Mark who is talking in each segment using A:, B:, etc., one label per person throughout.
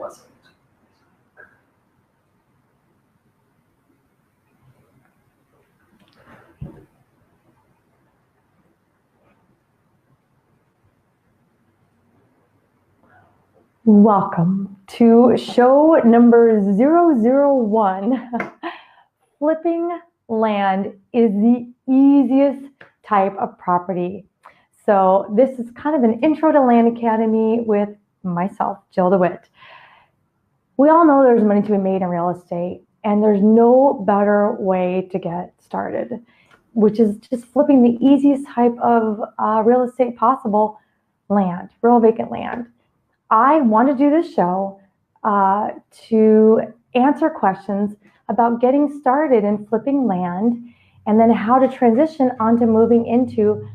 A: wasn't. Welcome to show number 001. Flipping land is the easiest type of property. So this is kind of an intro to Land Academy with myself, Jill DeWitt. We all know there's money to be made in real estate, and there's no better way to get started, which is just flipping the easiest type of real estate possible, land, real vacant land. I want to do this show to answer questions about getting started in flipping land and then how to transition onto moving into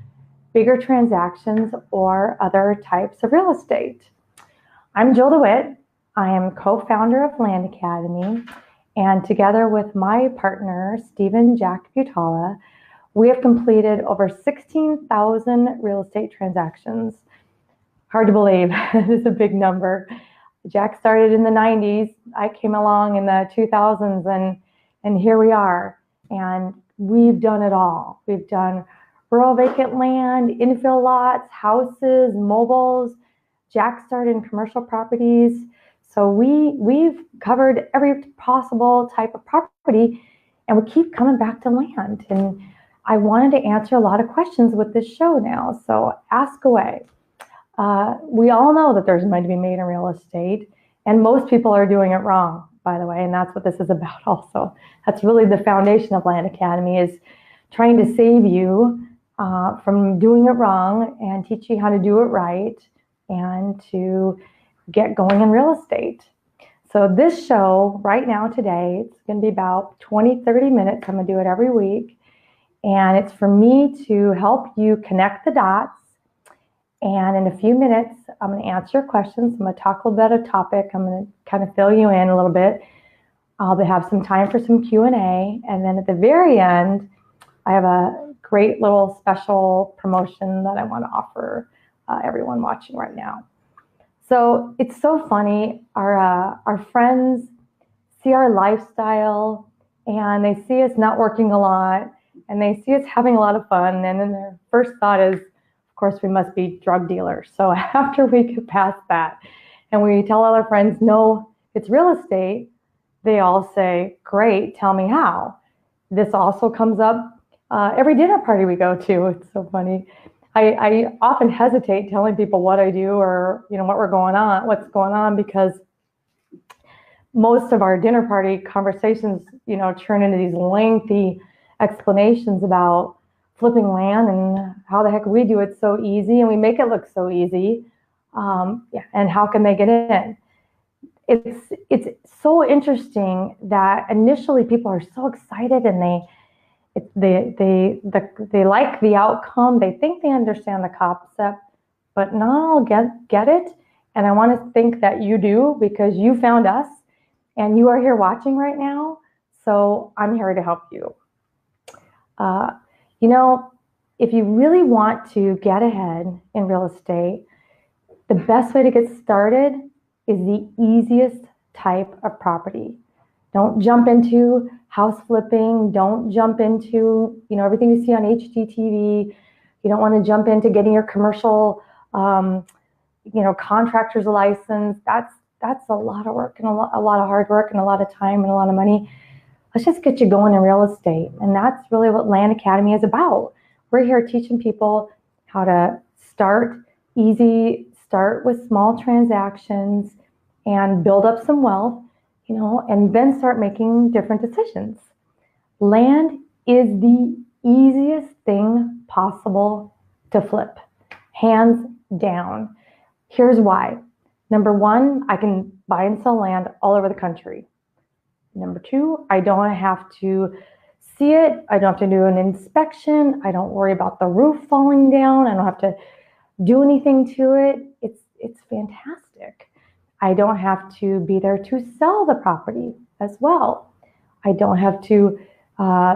A: bigger transactions or other types of real estate. I'm Jill DeWitt. I am co-founder of Land Academy, and together with my partner, Stephen Jack Butala, we have completed over 16,000 real estate transactions. Hard to believe. This is a big number. Jack started in the 90s. I came along in the 2000s, and here we are. And we've done it all. We've done rural vacant land, infill lots, houses, mobiles. Jack started in commercial properties. So we've covered every possible type of property, and we keep coming back to land. And I wanted to answer a lot of questions with this show now. So ask away. We all know that there's money to be made in real estate, and most people are doing it wrong, by the way, and that's what this is about also. That's really the foundation of Land Academy, is trying to save you from doing it wrong and teach you how to do it right and to get going in real estate. So this show right now today, it's going to be about 20-30 minutes. I'm going to do it every week, and it's for me to help you connect the dots. And in a few minutes, I'm going to answer your questions. I'm going to talk a little bit about a topic. I'm going to kind of fill you in a little bit. I'll have some time for some Q&A. And then at the very end, I have a great little special promotion that I want to offer everyone watching right now. So it's so funny. Our friends see our lifestyle, and they see us not working a lot, and they see us having a lot of fun. And then their first thought is, of course, we must be drug dealers. So after we get past that and we tell all our friends, no, it's real estate, they all say, great, tell me how. This also comes up every dinner party we go to. It's so funny. I often hesitate telling people what I do or what's going on, because most of our dinner party conversations, turn into these lengthy explanations about flipping land and how the heck we do it so easy, and we make it look so easy, and how can they get in? It's so interesting that initially people are so excited, and they like the outcome. They think they understand the concept, but not all get it. And I want to think that you do, because you found us and you are here watching right now. So I'm here to help you. If you really want to get ahead in real estate, the best way to get started is the easiest type of property. Don't jump into house flipping. Don't jump into, everything you see on HGTV. You don't want to jump into getting your commercial, contractor's license. That's a lot of work and a lot of hard work and a lot of time and a lot of money. Let's just get you going in real estate. And that's really what Land Academy is about. We're here teaching people how to start easy, start with small transactions and build up some wealth, and then start making different decisions. Land is the easiest thing possible to flip, hands down. Here's why. Number one, I can buy and sell land all over the country. Number two, I don't have to see it. I don't have to do an inspection. I don't worry about the roof falling down. I don't have to do anything to it. It's fantastic. I don't have to be there to sell the property as well. I don't have to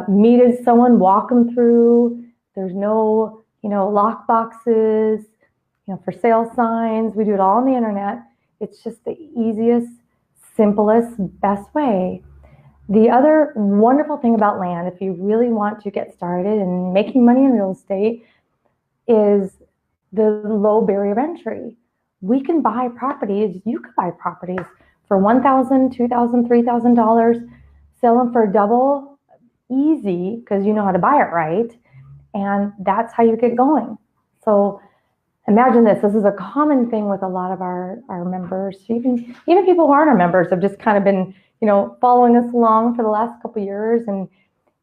A: meet someone, walk them through. There's no, lock boxes, for sale signs. We do it all on the internet. It's just the easiest simplest, best way. The other wonderful thing about land, if you really want to get started in making money in real estate, is the low barrier of entry. We can buy properties, you could buy properties for $1,000, $2,000, $3,000, sell them for double, easy, because you know how to buy it right. And that's how you get going. So imagine this is a common thing with a lot of our members. Even people who aren't our members have just kind of been, following us along for the last couple of years and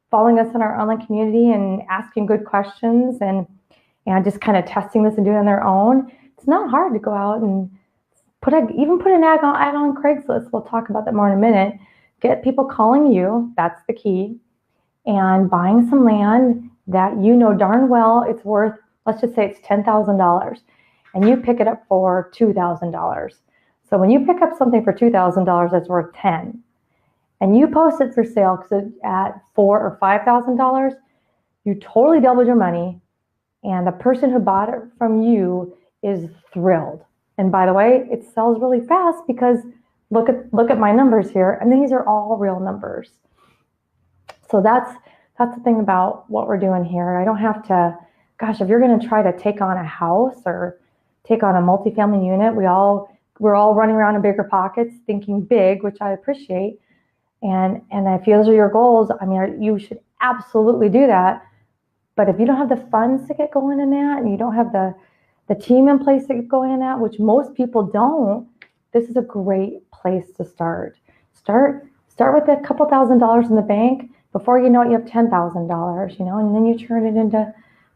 A: following us in our online community and asking good questions and just kind of testing this and doing it on their own. It's not hard to go out and put an ad on Craigslist. We'll talk about that more in a minute. Get people calling you, that's the key, and buying some land that you know darn well it's worth, let's just say it's $10,000, and you pick it up for $2,000. So when you pick up something for $2,000 that's worth $10,000, and you post it for sale at $4,000 or $5,000, you totally doubled your money, and the person who bought it from you is thrilled. And by the way, it sells really fast because look at my numbers here, and these are all real numbers. So that's the thing about what we're doing here. I don't have to, gosh, if you're going to try to take on a house or take on a multifamily unit, we're all running around in bigger pockets, thinking big, which I appreciate. And if those are your goals, I mean, you should absolutely do that. But if you don't have the funds to get going in that, and you don't have the team in place to get going in that, which most people don't, this is a great place to start. Start with a couple $1,000s in the bank. Before you know it, you have $10,000, and then you turn it into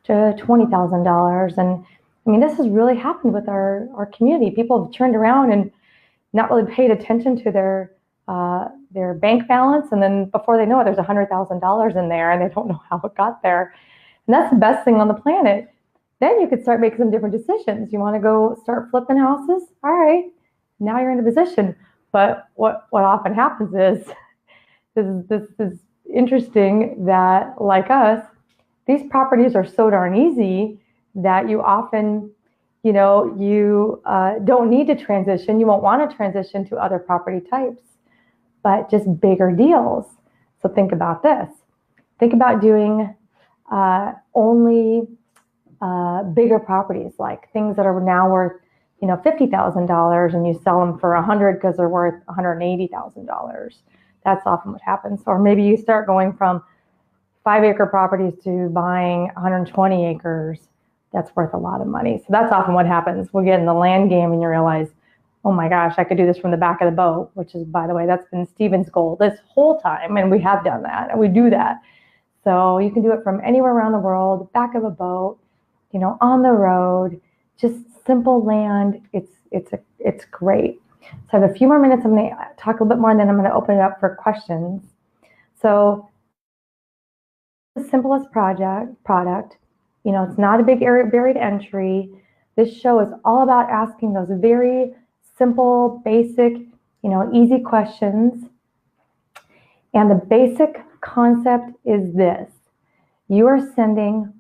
A: $20,000. And I mean, this has really happened with our community. People have turned around and not really paid attention to their bank balance, and then before they know it, there's $100,000 in there, and they don't know how it got there. And that's the best thing on the planet. Then you could start making some different decisions. You want to go start flipping houses? All right, now you're in a position. But what often happens is, this is interesting that, like us, these properties are so darn easy that you often, you don't need to transition. You won't want to transition to other property types, but just bigger deals. So think about this. Think about doing only bigger properties, like things that are now worth, $50,000, and you sell them for $100,000 because they're worth $180,000. That's often what happens. Or maybe you start going from 5-acre properties to buying 120 acres. That's worth a lot of money. So that's often what happens. We'll get in the land game and you realize, oh my gosh, I could do this from the back of the boat, which is, by the way, that's been Stephen's goal this whole time. And we have done that, and we do that. So you can do it from anywhere around the world, back of a boat, on the road, just simple land. It's great. So I have a few more minutes. I'm going to talk a little bit more, and then I'm going to open it up for questions. So the simplest product, it's not a big buried entry. This show is all about asking those very simple, basic, easy questions. And the basic concept is this: you are sending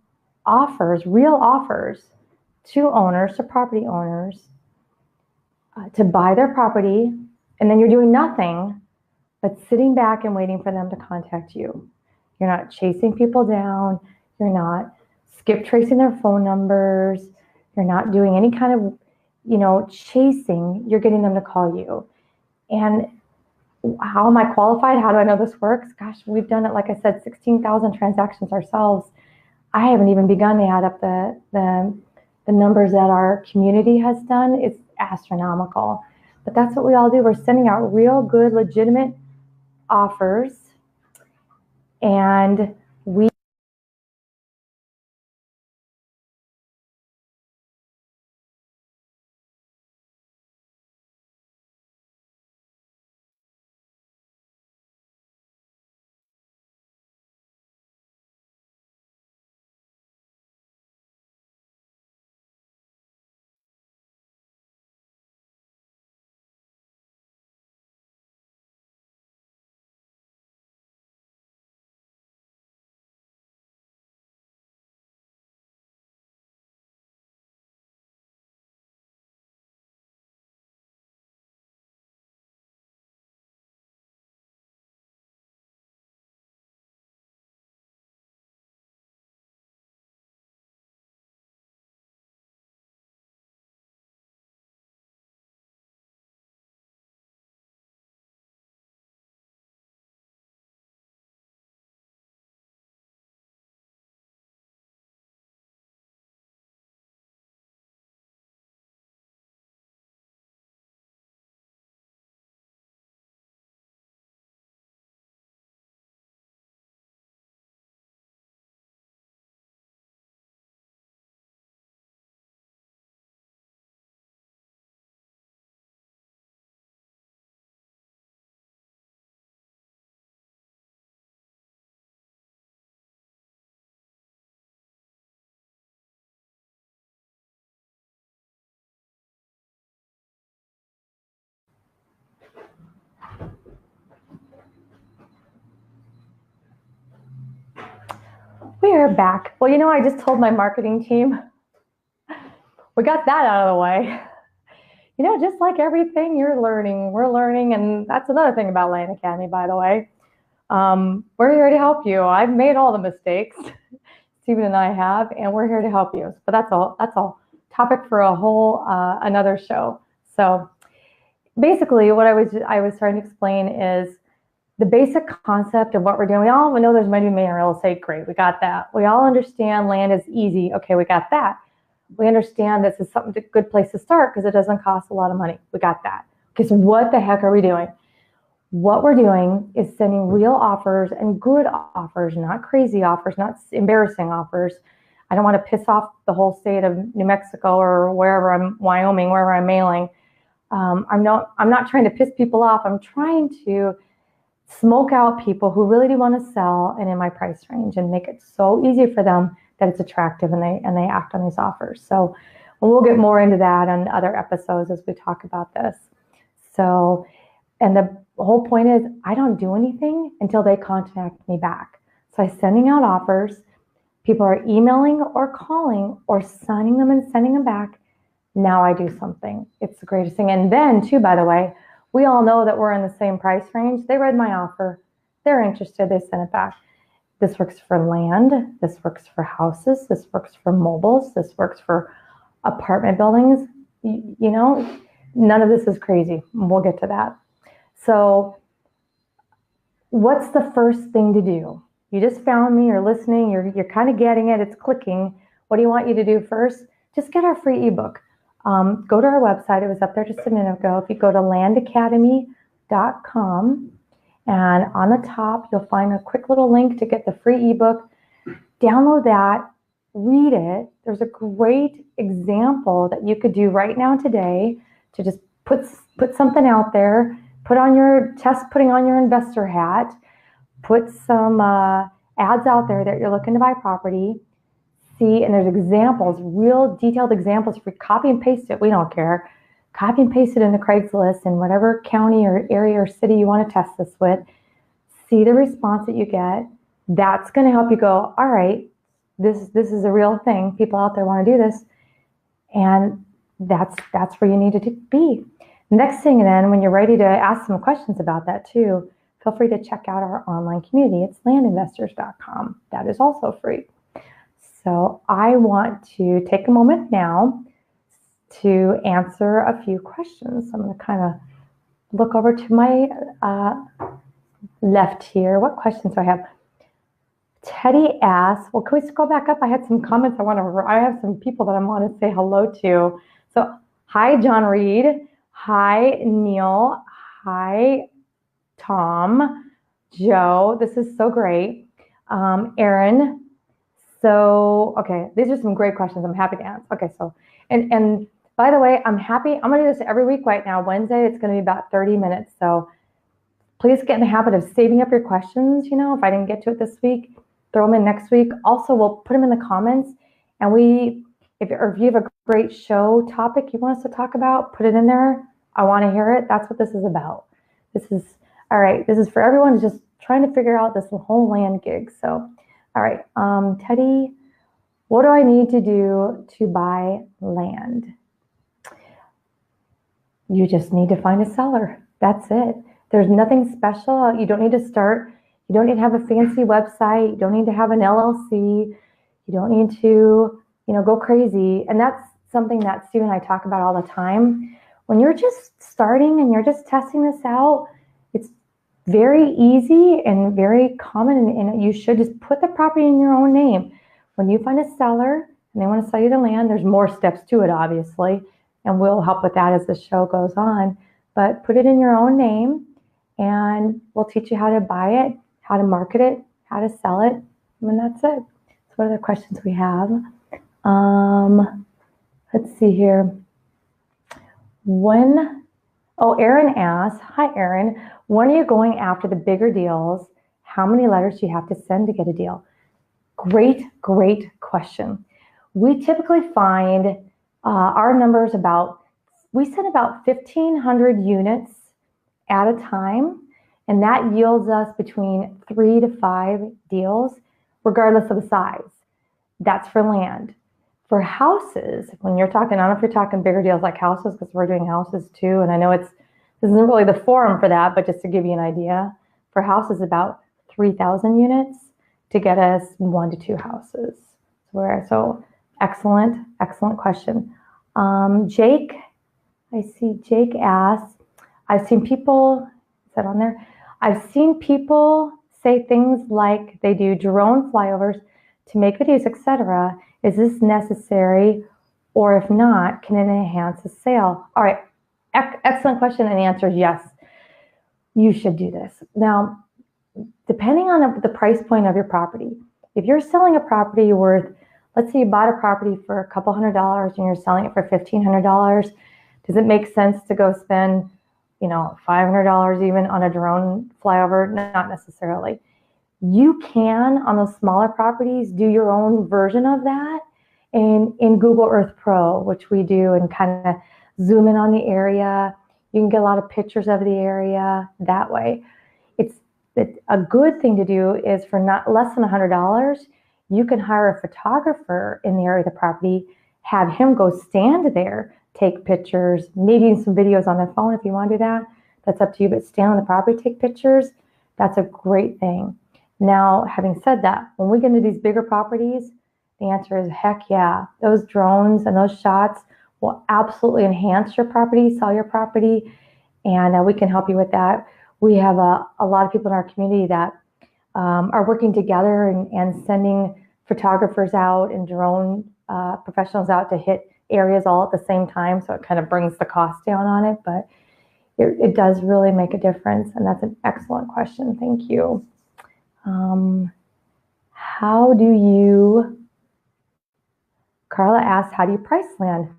A: offers, real offers, to property owners, to buy their property, and then you're doing nothing but sitting back and waiting for them to contact you. You're not chasing people down. You're not skip tracing their phone numbers. You're not doing any kind of, chasing. You're getting them to call you. And how am I qualified? How do I know this works? Gosh, we've done it, like I said, 16,000 transactions ourselves. I haven't even begun to add up the numbers that our community has done. It's astronomical. But that's what we all do. We're sending out real good, legitimate offers, and we are back. Well, I just told my marketing team, we got that out of the way. Just like everything we're learning, and that's another thing about Land Academy, by the way. We're here to help you. I've made all the mistakes, Stephen and I have, and we're here to help you. But that's all topic for a whole another show. So basically, what I was trying to explain is the basic concept of what we're doing. We all know there's money made in real estate. Great, we got that. We all understand land is easy. Okay, we got that. We understand this is a good place to start because it doesn't cost a lot of money. We got that. Okay, so what the heck are we doing? What we're doing is sending real offers and good offers, not crazy offers, not embarrassing offers. I don't want to piss off the whole state of New Mexico or Wyoming, wherever I'm mailing. I'm not trying to piss people off. I'm trying to smoke out people who really do want to sell and in my price range and make it so easy for them that it's attractive and they act on these offers. So we'll get more into that on other episodes as we talk about this. So, and the whole point is I don't do anything until they contact me back. So I'm sending out offers. People are emailing or calling or signing them and sending them back. Now I do something. It's the greatest thing. And then too, by the way, we all know that we're in the same price range. They read my offer. They're interested. They sent it back. This works for land. This works for houses. This works for mobiles. This works for apartment buildings. None of this is crazy. We'll get to that. So what's the first thing to do? You just found me, you're listening, you're kind of getting it, it's clicking. What do you want you to do first? Just get our free ebook. Go to our website. It was up there just a minute ago. If you go to landacademy.com, and on the top, you'll find a quick little link to get the free ebook. Download that, read it. There's a great example that you could do right now today to just put something out there, putting on your investor hat, put some ads out there that you're looking to buy property. See, and there's examples, real detailed examples. For copy and paste it, we don't care. Copy and paste it into Craigslist in whatever county or area or city you want to test this with. See the response that you get. That's going to help you go, all right, this is a real thing. People out there want to do this. And that's where you need to be. Next thing then, when you're ready to ask some questions about that too, feel free to check out our online community. It's landinvestors.com. That is also free. So I want to take a moment now to answer a few questions. I'm going to kind of look over to my left here. What questions do I have? Teddy asks, well, can we scroll back up? I had some comments I have some people that I want to say hello to. So hi, John Reed. Hi, Neil. Hi, Tom. Joe. This is so great. Aaron. So, okay, these are some great questions. I'm happy to answer. Okay, so, and by the way, I'm going to do this every week right now. Wednesday, it's going to be about 30 minutes. So please get in the habit of saving up your questions. If I didn't get to it this week, throw them in next week. Also, we'll put them in the comments. And if you have a great show topic you want us to talk about, put it in there. I want to hear it. That's what this is about. This is for everyone who's just trying to figure out this whole land gig. So, all right, Teddy, what do I need to do to buy land? You just need to find a seller. That's it. There's nothing special. You don't need to you don't need to have a fancy website. You don't need to have an LLC. You don't need to, go crazy. And that's something that Steve and I talk about all the time. When you're just starting and you're just testing this out, it's very easy and very common, and you should just put the property in your own name. When you find a seller and they want to sell you the land, there's more steps to it, obviously, and we'll help with that as the show goes on. But put it in your own name, and we'll teach you how to buy it, how to market it, how to sell it, and that's it. So what other questions we have? Let's see here. Aaron asks, hi, Aaron. When are you going after the bigger deals? How many letters do you have to send to get a deal? Great question. We typically find our numbers we send about 1,500 units at a time, and that yields us between 3 to 5 deals. regardless of the size. That's for land. For houses, when you're talking, I don't know if you're talking bigger deals like houses, because we're doing houses too, and I know this isn't really the forum for that, but just to give you an idea, for houses about 3,000 units to get us 1 to 2 houses. So excellent question. Jake, I see Jake asks, I've seen people, is that on there? I've seen people say things like they do drone flyovers to make videos, etc. Is this necessary? Or if not, can it enhance the sale? All right, excellent question, and the answer is yes. You should do this. Now, depending on the price point of your property, if you're selling a property worth, let's say you bought a property for a couple $100 and you're selling it for $1,500, does it make sense to go spend, $500 even on a drone flyover? Not necessarily. You can, on those smaller properties, do your own version of that in Google Earth Pro, which we do, and kind of zoom in on the area. You can get a lot of pictures of the area that way. It's a good thing to do is for not less than $100, you can hire a photographer in the area of the property, have him go stand there, take pictures, maybe some videos on their phone if you want to do that. That's up to you, but stand on the property, take pictures. That's a great thing. Now, having said that, when we get into these bigger properties, the answer is heck yeah. Those drones and those shots will absolutely enhance your property, sell your property, and we can help you with that. We have a lot of people in our community that are working together and sending photographers out and drone professionals out to hit areas all at the same time, so it kind of brings the cost down on it, but it does really make a difference, and that's an excellent question. Thank you. Carla asks, how do you price land?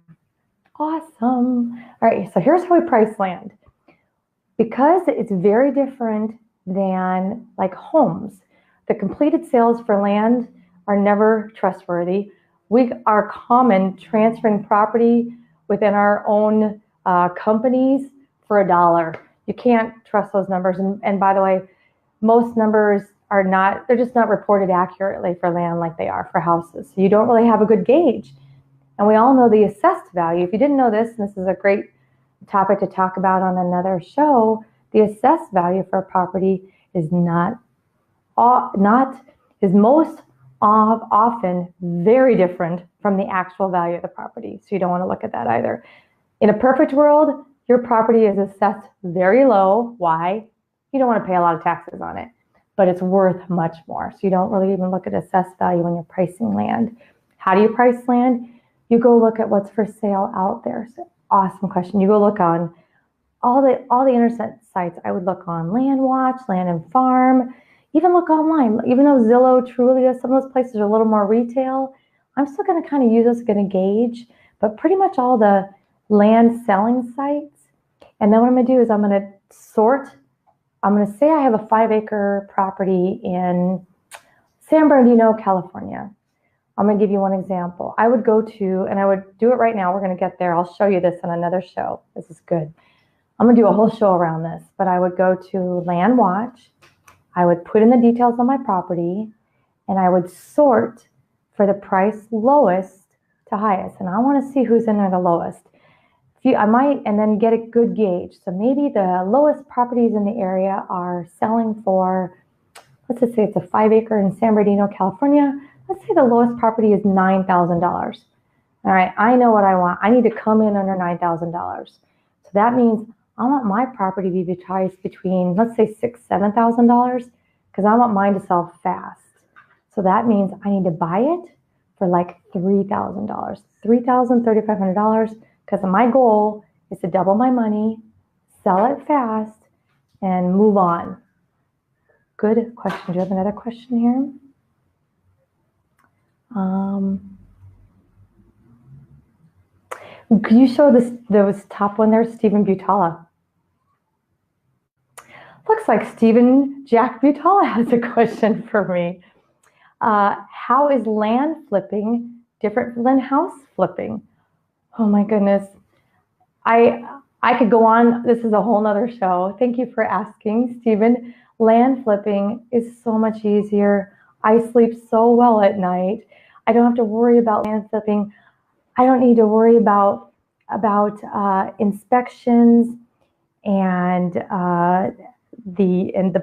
A: Awesome. All right, so here's how we price land. Because it's very different than like homes, the completed sales for land are never trustworthy. We are common transferring property within our own companies for $1. You can't trust those numbers. And by the way, most numbers are not, they're just not reported accurately for land like they are for houses. So you don't really have a good gauge. And we all know the assessed value. If you didn't know this, and this is a great topic to talk about on another show, the assessed value for a property is most often very different from the actual value of the property. So you don't want to look at that either. In a perfect world, your property is assessed very low. Why? You don't want to pay a lot of taxes on it, but it's worth much more. So you don't really even look at assessed value when you're pricing land. How do you price land? You go look at what's for sale out there. So awesome question. You go look on all the internet sites. I would look on LandWatch, Land and Farm, even look online. Even though Zillow, Trulia, some of those places are a little more retail, I'm still going to kind of use those, going to gauge, but pretty much all the land selling sites. And then what I'm going to do is I'm going to sort. I'm going to say I have a 5-acre property in San Bernardino, California. I'm going to give you one example. I would go to, and I would do it right now. We're going to get there. I'll show you this in another show. This is good. I'm going to do a whole show around this, but I would go to LandWatch. I would put in the details on my property, and I would sort for the price lowest to highest. And I want to see who's in there the lowest. I might, and then get a good gauge. So maybe the lowest properties in the area are selling for, let's just say it's a 5-acre in San Bernardino, California. Let's say the lowest property is $9,000. All right, I know what I want. I need to come in under $9,000. So that means I want my property to be priced between, let's say $6,000, $7,000, because I want mine to sell fast. So that means I need to buy it for like $3,000, $3,000, $3,500, because my goal is to double my money, sell it fast, and move on. Good question. Do you have another question here? Could you show those top one there, Stephen Butala? Looks like Jack Butala has a question for me. How is land flipping different than house flipping? Oh my goodness. I could go on. This is a whole nother show. Thank you for asking, Stephen. Land flipping is so much easier. I sleep so well at night. I don't have to worry about land flipping. I don't need to worry about inspections and the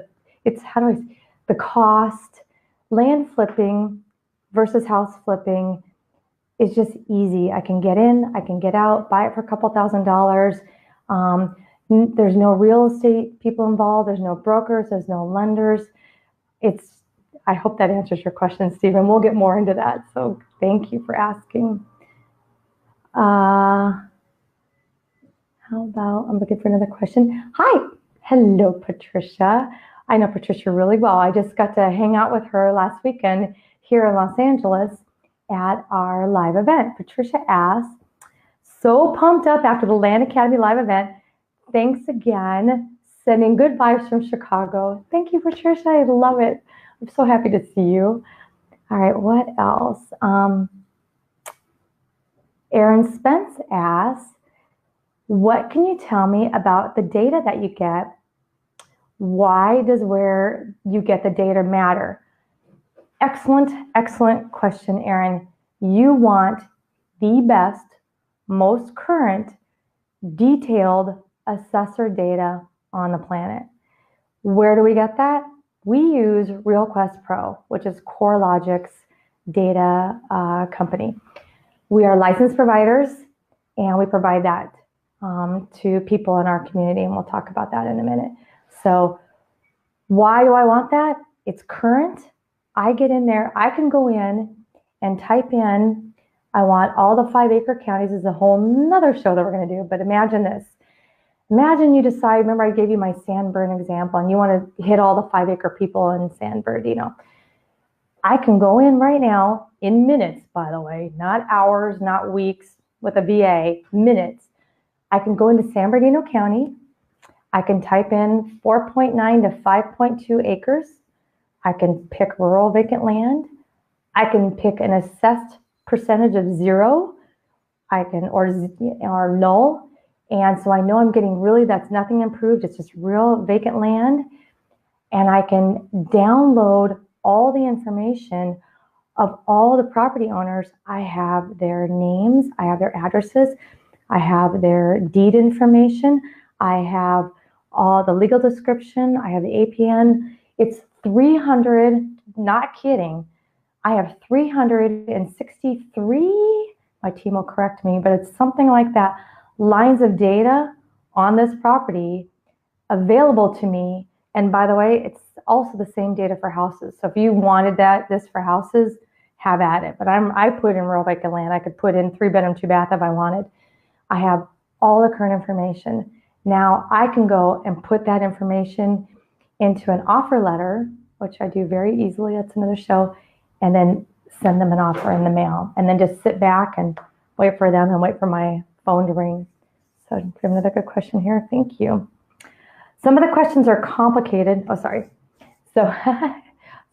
A: cost. Land flipping versus house flipping is just easy. I can get in, I can get out, buy it for a couple $1,000s. There's no real estate people involved. There's no brokers. There's no lenders. I hope that answers your question, Stephen. We'll get more into that. So thank you for asking. How about, I'm looking for another question. Hi. Hello, Patricia. I know Patricia really well. I just got to hang out with her last weekend here in Los Angeles at our live event. Patricia asks, so pumped up after the Land Academy live event. Thanks again. Sending good vibes from Chicago. Thank you, Patricia. I love it. I'm so happy to see you. All right, what else? Aaron Spence asks, what can you tell me about the data that you get? Why does where you get the data matter? Excellent, excellent question, Aaron. You want the best, most current, detailed assessor data on the planet. Where do we get that? We use RealQuest Pro, which is CoreLogic's data company. We are licensed providers, and we provide that to people in our community, and we'll talk about that in a minute. So why do I want that? It's current. I get in there, I can go in and type in, I want all the 5-acre counties. Is a whole nother show that we're going to do, but imagine this. Imagine you decide, remember I gave you my San Bern example, and you want to hit all the 5-acre people in San Bernardino. I can go in right now in minutes, by the way, not hours, not weeks with a VA, minutes. I can go into San Bernardino County. I can type in 4.9 to 5.2 acres. I can pick rural vacant land. I can pick an assessed percentage of 0. I can, or null. And so I know I'm getting really, that's nothing improved. It's just real vacant land. And I can download all the information of all the property owners. I have their names, I have their addresses, I have their deed information, I have all the legal description, I have the APN. It's 300, not kidding. I have 363, my team will correct me, but it's something like that, lines of data on this property available to me. And by the way, it's also the same data for houses. So if you wanted this for houses, have at it. But I put in rural vacant land. I could put in 3-bedroom, 2-bath if I wanted. I have all the current information. Now I can go and put that information into an offer letter, which I do very easily. That's another show. And then send them an offer in the mail. And then just sit back and wait for them and wait for my phone to ring. So another good question here. Thank you. Some of the questions are complicated. Oh, sorry. So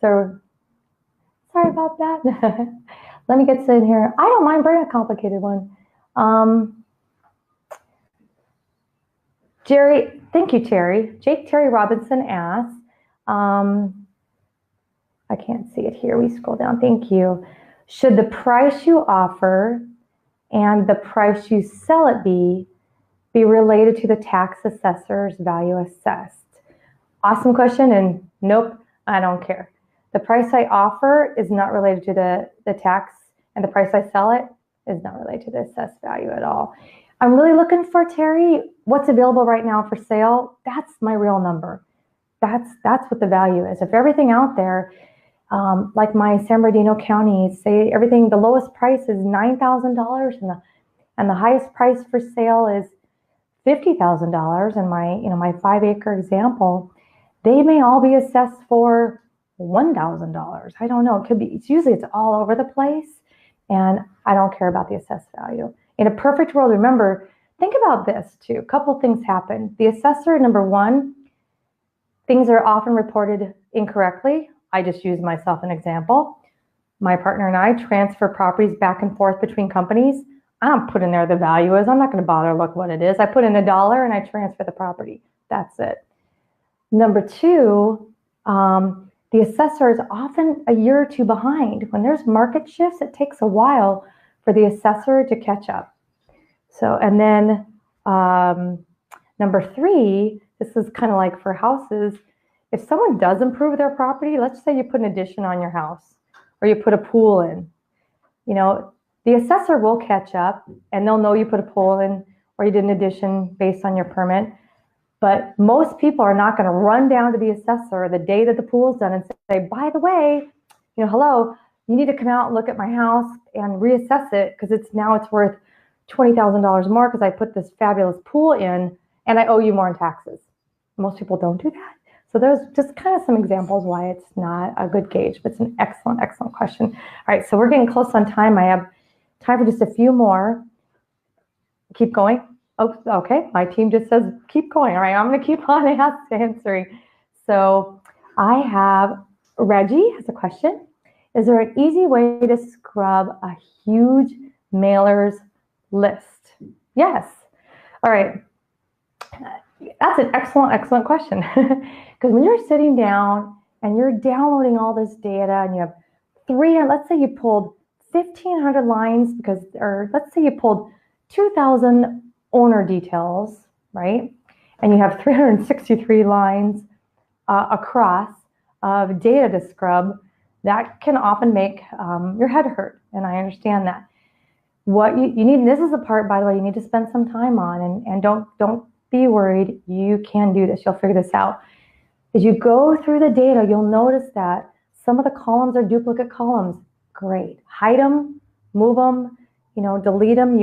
A: sorry about that. Let me get in here. I don't mind bringing a complicated one. Jerry, thank you, Terry. Terry Robinson asks, I can't see it here. We scroll down. Thank you. Should the price you offer and the price you sell it be related to the tax assessor's value assessed? Awesome question, and nope, I don't care. The price I offer is not related to the tax, and the price I sell it is not related to the assessed value at all. I'm really looking for, Terry, what's available right now for sale. That's my real number. That's what the value is. If everything out there, like my San Bernardino County, say everything, the lowest price is $9,000 and the highest price for sale is $50,000 in my 5-acre example, they may all be assessed for $1,000. I don't know. It could be, it's all over the place, and I don't care about the assessed value. In a perfect world, remember, think about this too. A couple things happen. The assessor, number one, things are often reported incorrectly. I just use myself an example. My partner and I transfer properties back and forth between companies. I don't put in there the value is. I'm not going to bother look what it is. I put in $1 and I transfer the property. That's it. Number two, the assessor is often a year or two behind. When there's market shifts, it takes a while for the assessor to catch up. So, and then number 3, this is kind of like for houses. If someone does improve their property, let's say you put an addition on your house or you put a pool in, the assessor will catch up and they'll know you put a pool in or you did an addition based on your permit. But most people are not going to run down to the assessor the day that the pool's done and say, by the way, hello, you need to come out and look at my house and reassess it because it's worth $20,000 more because I put this fabulous pool in and I owe you more in taxes. Most people don't do that. So there's just kind of some examples why it's not a good gauge, but it's an excellent, excellent question. All right, so we're getting close on time. I have time for just a few more. Keep going. Oh, okay, my team just says keep going. All right, I'm going to keep on answering. So I have Reggie has a question. Is there an easy way to scrub a huge mailers list? Yes. All right. That's an excellent, excellent question. Because when you're sitting down and you're downloading all this data and you have 300, let's say you pulled 1,500 lines or let's say you pulled 2,000 owner details, right? And you have 363 lines across of data to scrub, that can often make your head hurt. And I understand that. What you need, this is the part, by the way, you need to spend some time on, and don't be worried. You can do this. You'll figure this out. As you go through the data, you'll notice that some of the columns are duplicate columns. Great. Hide them, move them, delete them.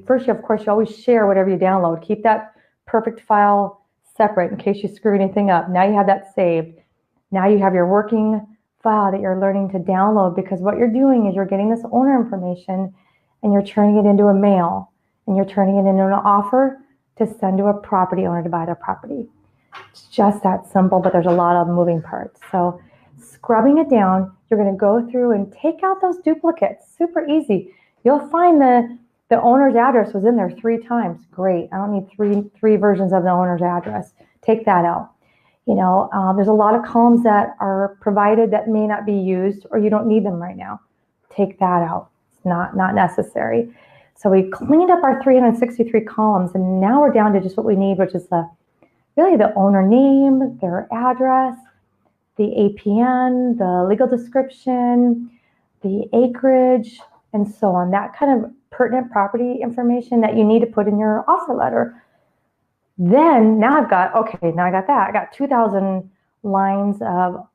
A: First, of course, you always share whatever you download. Keep that perfect file separate in case you screw anything up. Now you have that saved. Now you have your working file that you're learning to download, because what you're doing is you're getting this owner information and you're turning it into a mail and you're turning it into an offer to send to a property owner to buy their property. It's just that simple, but there's a lot of moving parts. So scrubbing it down, you're going to go through and take out those duplicates. Super easy. You'll find the owner's address was in there 3 times. Great. I don't need three versions of the owner's address. Take that out. There's a lot of columns that are provided that may not be used or you don't need them right now. Take that out. It's not necessary. So we cleaned up our 363 columns, and now we're down to just what we need, which is really the owner name, their address, the APN, the legal description, the acreage, and so on. That kind of pertinent property information that you need to put in your offer letter. Then now I got that. I got 2,000 lines of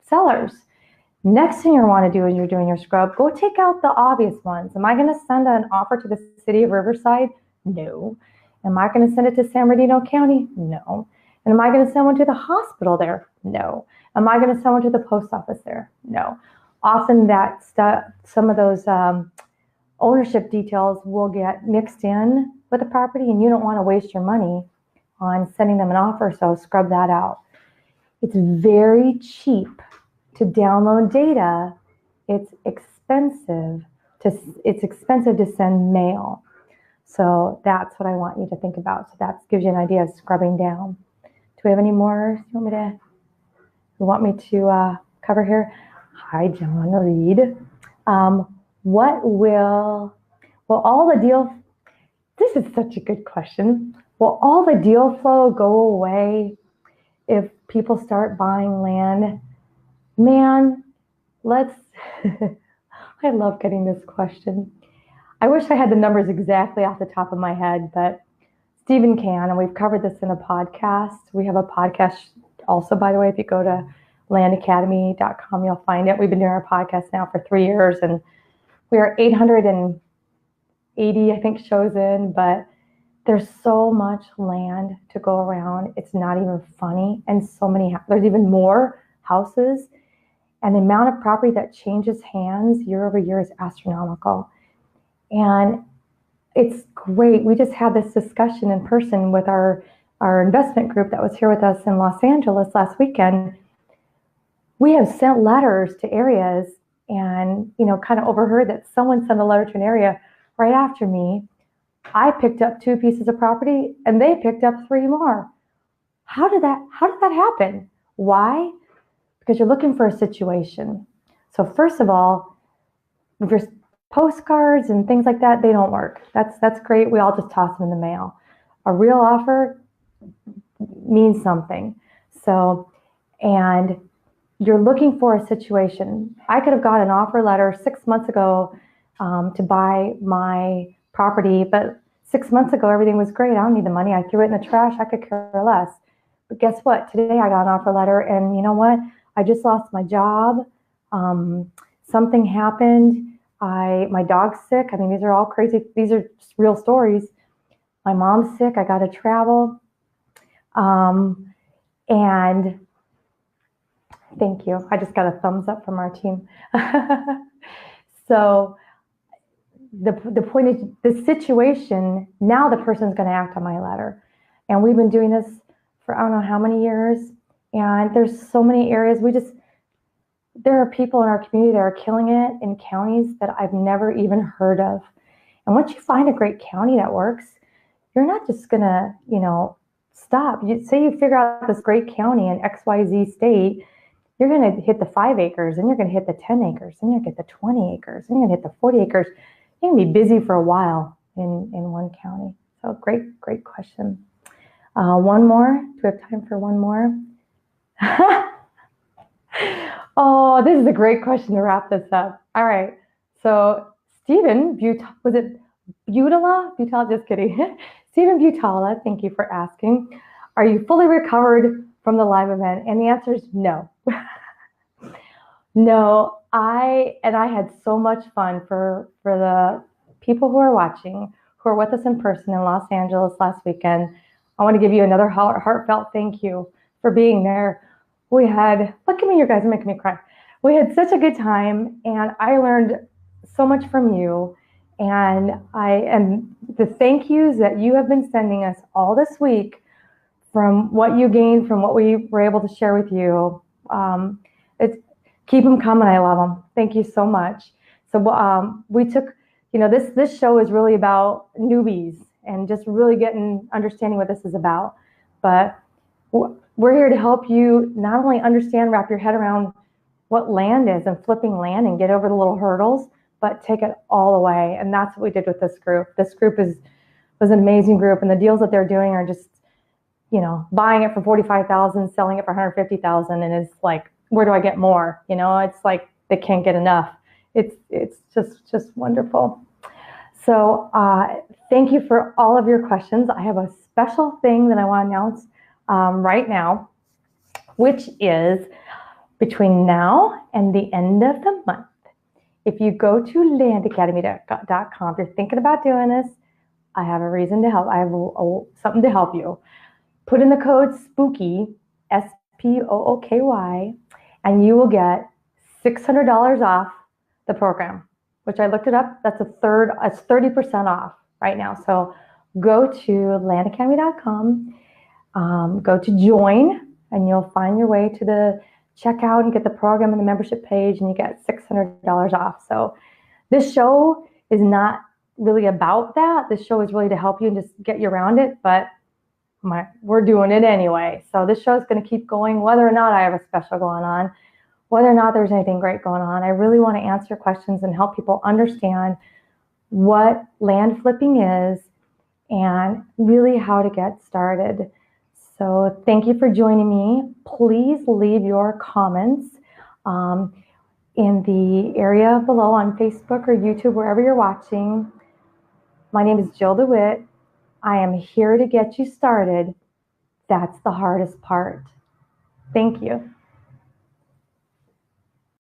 A: sellers. Next thing you want to do when you're doing your scrub, go take out the obvious ones. Am I going to send an offer to the city of Riverside? No. Am I going to send it to San Bernardino County? No. And am I going to send one to the hospital there? No. Am I going to send one to the post office there? No. Often that stuff, some of those ownership details will get mixed in with the property, and you don't want to waste your money on sending them an offer, so scrub that out. It's very cheap to download data. It's expensive to send mail. So that's what I want you to think about. So that gives you an idea of scrubbing down. Do we have any more you want me to cover here? Hi, Joanna Reed. This is such a good question. Will all the deal flow go away if people start buying land? Man, I love getting this question. I wish I had the numbers exactly off the top of my head, but Stephen can, and we've covered this in a podcast. We have a podcast also, by the way. If you go to landacademy.com, you'll find it. We've been doing our podcast now for 3 years, and we are 880, I think, shows in, but there's so much land to go around. It's not even funny. And there's even more houses, and the amount of property that changes hands year over year is astronomical. And it's great. We just had this discussion in person with our investment group that was here with us in Los Angeles last weekend. We have sent letters to areas and, kind of overheard that someone sent a letter to an area right after me. I picked up 2 pieces of property and they picked up 3 more. How did that happen? Why? because you're looking for a situation. So first of all, if your postcards and things like that, they don't work. That's great. We all just toss them in the mail. A real offer means something. So, and you're looking for a situation. I could have got an offer letter 6 months ago to buy my property, but 6 months ago, everything was great. I don't need the money. I threw it in the trash. I could care less. But guess what? Today I got an offer letter, and you know what? I just lost my job. Something happened. My dog's sick. I mean, these are all crazy. These are just real stories. My mom's sick. I got to travel. And thank you. I just got a thumbs up from our team. So the point is the situation, now the person's going to act on my letter. And we've been doing this for I don't know how many years. And there's so many areas. There are people in our community that are killing it in counties that I've never even heard of. And once you find a great county that works, you're not just going to, stop. Say you figure out this great county in XYZ state, you're going to hit the 5 acres, and you're going to hit the 10 acres, and you're going to get the 20 acres, and you're going to hit the 40 acres. You can be busy for a while in one county. So great question. One more. Do we have time for one more? Oh, this is a great question to wrap this up. All right. So Stephen, was it Butala? Butala, just kidding. Stephen Butala, thank you for asking. Are you fully recovered from the live event? And the answer is no. No, I had so much fun for the people who are watching, who are with us in person in Los Angeles last weekend. I want to give you another heartfelt thank you for being there. Look at me, you guys are making me cry. We had such a good time, and I learned so much from you. And the thank yous that you have been sending us all this week from what you gained, from what we were able to share with you, keep them coming. I love them. Thank you so much. So we took, this show is really about newbies and just really understanding what this is about. But we're here to help you not only understand, wrap your head around what land is and flipping land and get over the little hurdles, but take it all away. And that's what we did with this group. This group was an amazing group, and the deals that they're doing are just, buying it for $45,000, selling it for $150,000, and it's like, where do I get more? It's like they can't get enough. It's just wonderful. So thank you for all of your questions. I have a special thing that I want to announce right now, which is between now and the end of the month. If you go to landacademy.com, if you're thinking about doing this, I have a reason to help. I have something to help you. Put in the code SPOOKY, SPOOKY, and you will get $600 off the program, which I looked it up. That's it's 30% off right now. So go to landacademy.com, go to join, and you'll find your way to the checkout and get the program and the membership page, and you get $600 off. So this show is not really about that. This show is really to help you and just get you around it, but we're doing it anyway. So this show is going to keep going, whether or not I have a special going on, whether or not there's anything great going on. I really want to answer questions and help people understand what land flipping is and really how to get started. So thank you for joining me. Please leave your comments in the area below on Facebook or YouTube, wherever you're watching. My name is Jill DeWitt. I am here to get you started. That's the hardest part. Thank you.